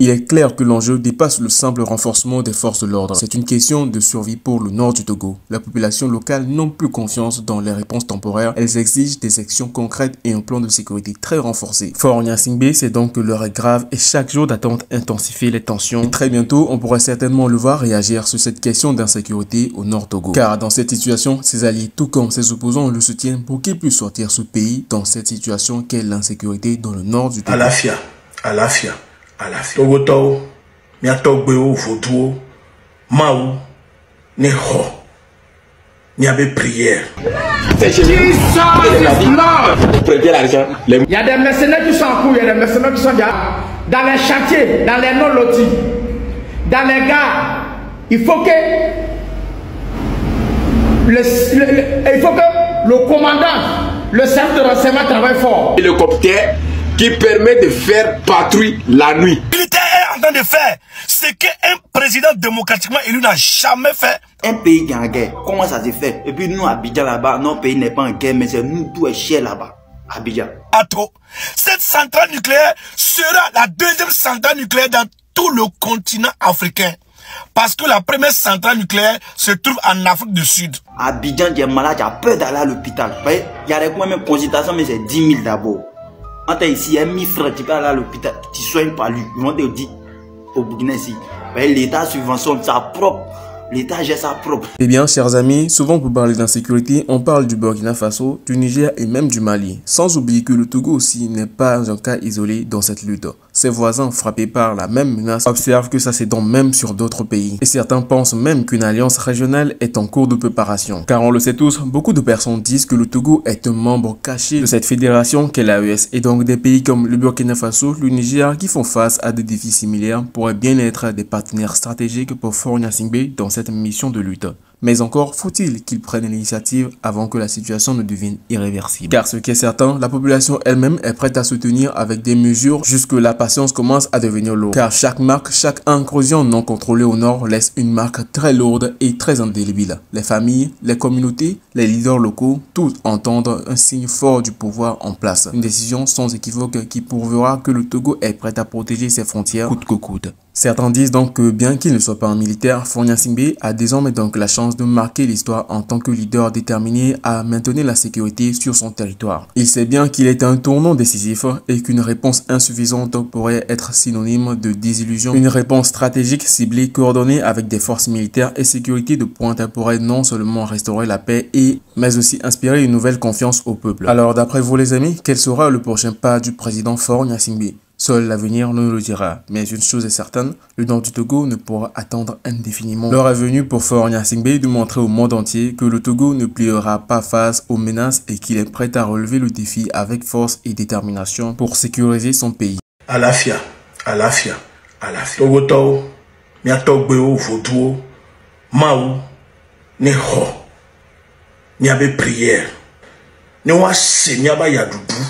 Il est clair que l'enjeu dépasse le simple renforcement des forces de l'ordre. C'est une question de survie pour le nord du Togo. La population locale n'a plus confiance dans les réponses temporaires. Elles exigent des actions concrètes et un plan de sécurité très renforcé. Fort Gnassingbé, c'est donc que l'heure est grave et chaque jour d'attente intensifie les tensions. Et très bientôt, on pourrait certainement le voir réagir sur cette question d'insécurité au nord Togo. Car dans cette situation, ses alliés tout comme ses opposants le soutiennent pour qu'il puisse sortir ce pays dans cette situation qu'est l'insécurité dans le nord du Togo. Alafia. Togoto, miatogbeo vodou, maou, ne ho, niabe prière. Il y a des mercenaires qui sont en cours, il y a des mercenaires qui sont dans les chantiers, dans les non-lotis, dans les gares. Il faut que le commandant, le chef de renseignement travaille fort. Hélicoptère qui permet de faire patrouille la nuit. Il était en train de faire ce qu'un président démocratiquement élu n'a jamais fait. Un pays qui est en guerre, comment ça se fait? Et puis nous, Abidjan là-bas, notre pays n'est pas en guerre, mais c'est nous, tout est cher là-bas, Abidjan. Cette centrale nucléaire sera la deuxième centrale nucléaire dans tout le continent africain. Parce que la première centrale nucléaire se trouve en Afrique du Sud. Abidjan, tu es malade, tu as peur d'aller à l'hôpital. Il y a des consultations, mais c'est 10 000 d'abord. Quand tu es ici, il y a 1000 francs, tu peux aller à l'hôpital, tu soignes pas lui. Ils vont te dire au Burkina ici, l'État subventionne sa propre, l'État gère sa propre. Eh bien, chers amis, souvent pour parler d'insécurité, on parle du Burkina Faso, du Niger et même du Mali. Sans oublier que le Togo aussi n'est pas un cas isolé dans cette lutte. Ses voisins frappés par la même menace observent que ça s'étend même sur d'autres pays. Et certains pensent même qu'une alliance régionale est en cours de préparation. Car on le sait tous, beaucoup de personnes disent que le Togo est un membre caché de cette fédération qu'est l'AES. Et donc des pays comme le Burkina Faso, le Niger qui font face à des défis similaires pourraient bien être des partenaires stratégiques pour Fort Gnassingbé dans cette mission de lutte. Mais encore faut-il qu'ils prennent l'initiative avant que la situation ne devienne irréversible. Car ce qui est certain, la population elle-même est prête à soutenir avec des mesures jusque la patience commence à devenir lourde. Car chaque marque, chaque incursion non contrôlée au nord laisse une marque très lourde et très indélébile. Les familles, les communautés, les leaders locaux, tous entendent un signe fort du pouvoir en place. Une décision sans équivoque qui prouvera que le Togo est prêt à protéger ses frontières coûte que coûte. Certains disent donc que bien qu'il ne soit pas un militaire, Fort Gnassingbé a désormais donc la chance de marquer l'histoire en tant que leader déterminé à maintenir la sécurité sur son territoire. Il sait bien qu'il est un tournant décisif et qu'une réponse insuffisante pourrait être synonyme de désillusion. Une réponse stratégique ciblée, coordonnée avec des forces militaires et sécurité de pointe pourrait non seulement restaurer la paix mais aussi inspirer une nouvelle confiance au peuple. Alors d'après vous les amis, quel sera le prochain pas du président Fort Gnassingbé? Seul l'avenir nous le dira. Mais une chose est certaine, le nord du Togo ne pourra attendre indéfiniment. L'heure est venue pour Fort Gnassingbé de montrer au monde entier que le Togo ne pliera pas face aux menaces et qu'il est prêt à relever le défi avec force et détermination pour sécuriser son pays. Alafia. Togoto, miatogbeo vodou, maou, ne ho, niabe prière. Ne wa se niaba yadoudou,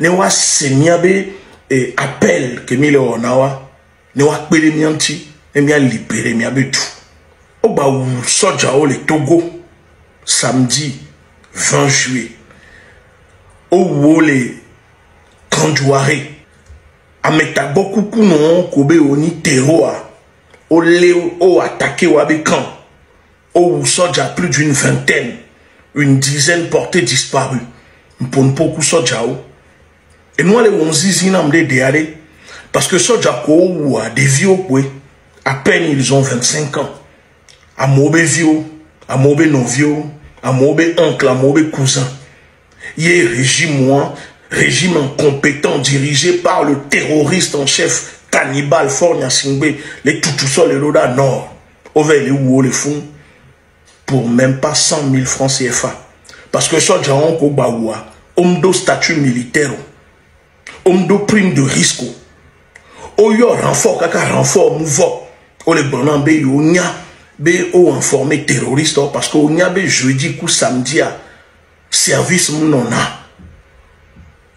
ne wa se niabe et appel que mille onawa ne wa pele mianti e mia libéré mia betu o ba wu soja o le Togo samedi 20 juillet o wo le Kandouaré ameta beaucoup kuno kobe oni teroa o le o attaqué wa be camp o wu soja plus d'une vingtaine une dizaine portés disparus mpompo soja o. Et nous allons nous parce que soja ko a des vieux à peine ils ont 25 ans. À mauvais vieux, à mauvais non vieux, à mauvais oncle, à mauvais cousin. Il y a régime incompétent dirigé par le terroriste en chef cannibale Fort Gnassingbé, les Toutoussol et l'Oda Nord. Over les ou les fonds pour même pas 100 000 francs CFA. Parce que soja on ko baoua, homme de statut militaire. Homme de prime de risque. O yo renfort kaka renfort mouvant. O le bonan be yo nya be o informé terroriste parce que o nya be jeudi coup samedi à service mounona.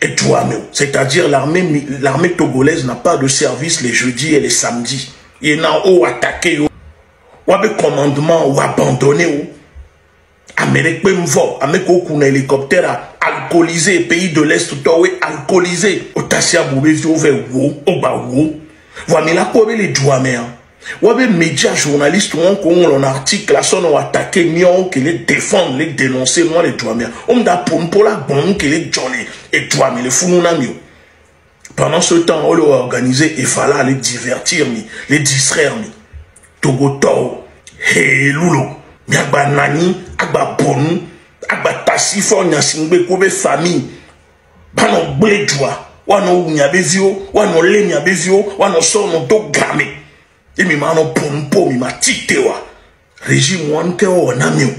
Et toi c'est-à-dire l'armée togolaise n'a pas de service les jeudis et les samedis. Il y a o attaqué ou be commandement ou abandonné ou Amérique Pemvo, Amérique Okuna hélicoptère alcoolisé, pays de l'Est, alcoolisé. Otasia Boubé, Ove Wo, Oba Wo. Voilà, mais là, quoi, les droits, mais, ouais, les médias, journalistes, on article, là, on a attaqué, qui les défendent, les dénoncer, moi, les droits, mais, on a pour la bonne, qui les jolly, et droits, mais les fous, nous, pendant ce temps, on a organisé, il fallait les divertir, les distraire, Togo, hey, Lulo, Miagba Nani, Agba Bonu, Agba Tassifo, Nyasingbe, Kobe famille, Banon Bledjoa, Wano Nyabezio, Wano Le Nyabezio, Wano Sono Dogame, et mi mano Pompo, mi ma Titewa, régime Wanke o Namio,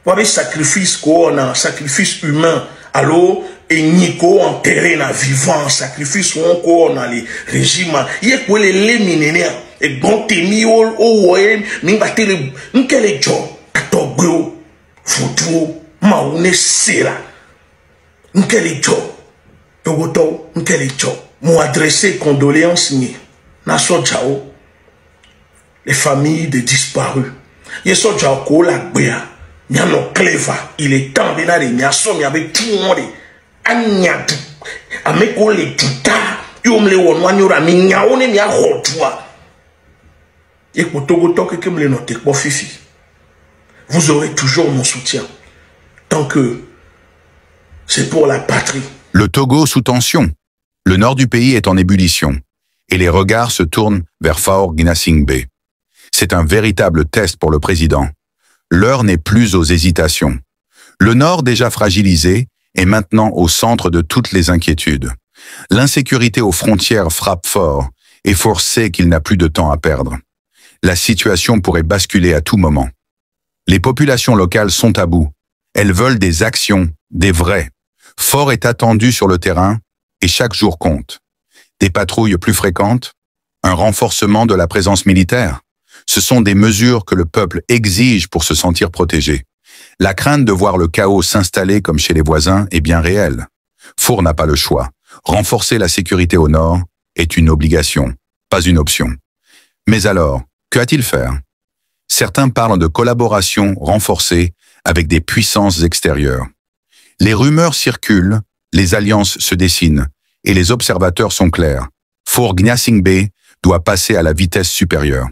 Wabe sacrifice ko na sacrifice humain, alors, et Nico enterré na vivant, sacrifice on a les régimes, yé quoi les minénaires, et bon temi o ouais, n'imbatele, n'quel job, atogro, foutu, maoune sera, n'quel job, togoto, n'quel job, m'ont adressé condoléances ni, na sojao, les familles des disparus, yé sojao ko la gbea, miano cleva, il est temps de n'aller, miaso, miabe tout le monde. Anyatu ameko le tuta yomle wonwanyura minyaone mi ahotwa et kotogo toke kem le note ko fifi vous aurez toujours mon soutien tant que c'est pour la patrie. Le Togo sous tension. Le nord du pays est en ébullition et les regards se tournent vers Faure Gnassingbé. C'est un véritable test pour le président. L'heure n'est plus aux hésitations. Le nord déjà fragilisé est maintenant au centre de toutes les inquiétudes. L'insécurité aux frontières frappe fort et Faure sait qu'il n'a plus de temps à perdre. La situation pourrait basculer à tout moment. Les populations locales sont à bout. Elles veulent des actions, des vraies. Faure est attendu sur le terrain et chaque jour compte. Des patrouilles plus fréquentes, un renforcement de la présence militaire. Ce sont des mesures que le peuple exige pour se sentir protégé. La crainte de voir le chaos s'installer comme chez les voisins est bien réelle. Faure n'a pas le choix. Renforcer la sécurité au nord est une obligation, pas une option. Mais alors, que va-t-il faire? Certains parlent de collaboration renforcée avec des puissances extérieures. Les rumeurs circulent, les alliances se dessinent, et les observateurs sont clairs. Faure Gnassingbé doit passer à la vitesse supérieure.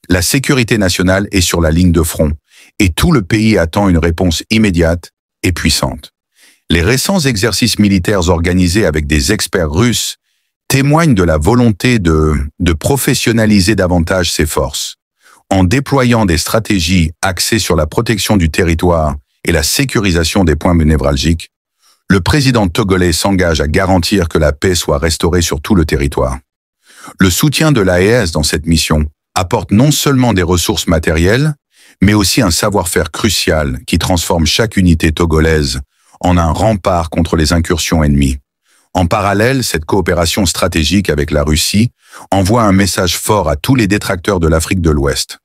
La sécurité nationale est sur la ligne de front, et tout le pays attend une réponse immédiate et puissante. Les récents exercices militaires organisés avec des experts russes témoignent de la volonté de professionnaliser davantage ces forces. En déployant des stratégies axées sur la protection du territoire et la sécurisation des points névralgiques, le président togolais s'engage à garantir que la paix soit restaurée sur tout le territoire. Le soutien de l'AES dans cette mission apporte non seulement des ressources matérielles, mais aussi un savoir-faire crucial qui transforme chaque unité togolaise en un rempart contre les incursions ennemies. En parallèle, cette coopération stratégique avec la Russie envoie un message fort à tous les détracteurs de l'Afrique de l'Ouest.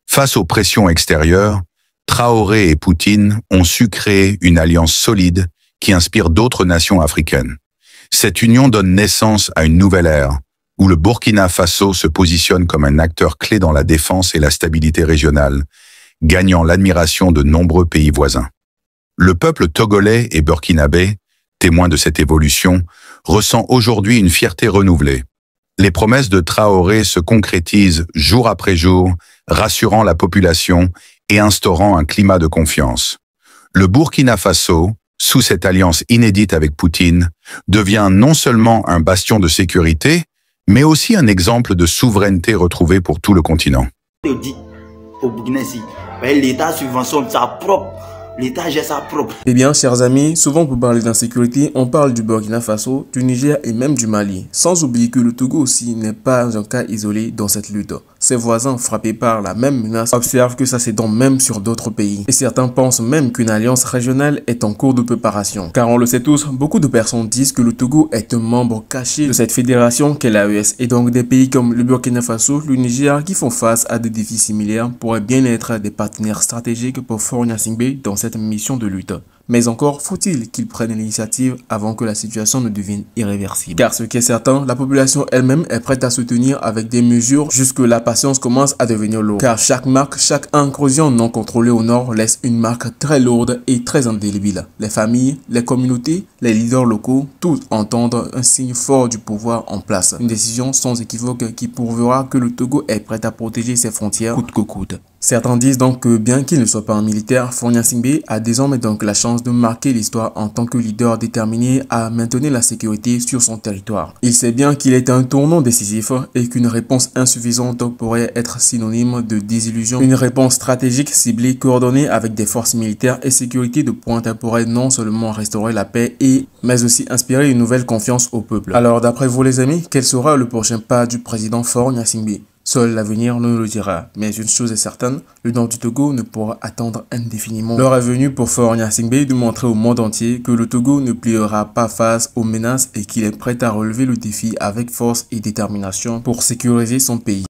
Face aux pressions extérieures, Traoré et Poutine ont su créer une alliance solide qui inspire d'autres nations africaines. Cette union donne naissance à une nouvelle ère, où le Burkina Faso se positionne comme un acteur clé dans la défense et la stabilité régionale, gagnant l'admiration de nombreux pays voisins. Le peuple togolais et burkinabé, témoin de cette évolution, ressent aujourd'hui une fierté renouvelée. Les promesses de Traoré se concrétisent jour après jour, rassurant la population et instaurant un climat de confiance. Le Burkina Faso, sous cette alliance inédite avec Poutine, devient non seulement un bastion de sécurité, mais aussi un exemple de souveraineté retrouvée pour tout le continent. L'État subventionne sa propre, l'État gère sa propre. Eh bien, chers amis, souvent pour parler d'insécurité, on parle du Burkina Faso, du Niger et même du Mali. Sans oublier que le Togo aussi n'est pas un cas isolé dans cette lutte. Ses voisins frappés par la même menace observent que ça s'étend même sur d'autres pays. Et certains pensent même qu'une alliance régionale est en cours de préparation. Car on le sait tous, beaucoup de personnes disent que le Togo est un membre caché de cette fédération qu'est l'AES. Et donc des pays comme le Burkina Faso, le Niger qui font face à des défis similaires pourraient bien être des partenaires stratégiques pour Faure Gnassingbé dans cette mission de lutte. Mais encore faut-il qu'il prenne l'initiative avant que la situation ne devienne irréversible. Car ce qui est certain, la population elle-même est prête à soutenir avec des mesures jusque la patience commence à devenir lourde. Car chaque marque, chaque incursion non contrôlée au nord laisse une marque très lourde et très indélébile. Les familles, les communautés, les leaders locaux, tous entendent un signe fort du pouvoir en place. Une décision sans équivoque qui prouvera que le Togo est prêt à protéger ses frontières coûte que coûte. Certains disent donc que bien qu'il ne soit pas un militaire, Faure Gnassingbé a désormais donc la chance de marquer l'histoire en tant que leader déterminé à maintenir la sécurité sur son territoire. Il sait bien qu'il est un tournant décisif et qu'une réponse insuffisante pourrait être synonyme de désillusion. Une réponse stratégique ciblée, coordonnée avec des forces militaires et sécurité de pointe pourrait non seulement restaurer la paix mais aussi inspirer une nouvelle confiance au peuple. Alors d'après vous les amis, quel sera le prochain pas du président Faure Gnassingbé? Seul l'avenir nous le dira, mais une chose est certaine, le nord du Togo ne pourra attendre indéfiniment. L'heure est venue pour Faure Gnassingbé de montrer au monde entier que le Togo ne pliera pas face aux menaces et qu'il est prêt à relever le défi avec force et détermination pour sécuriser son pays.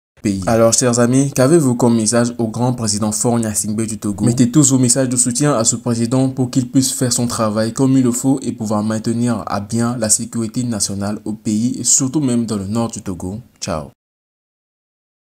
Alors chers amis, qu'avez-vous comme message au grand président Faure Gnassingbé du Togo? Mettez tous vos messages de soutien à ce président pour qu'il puisse faire son travail comme il le faut et pouvoir maintenir à bien la sécurité nationale au pays et surtout même dans le nord du Togo. Ciao.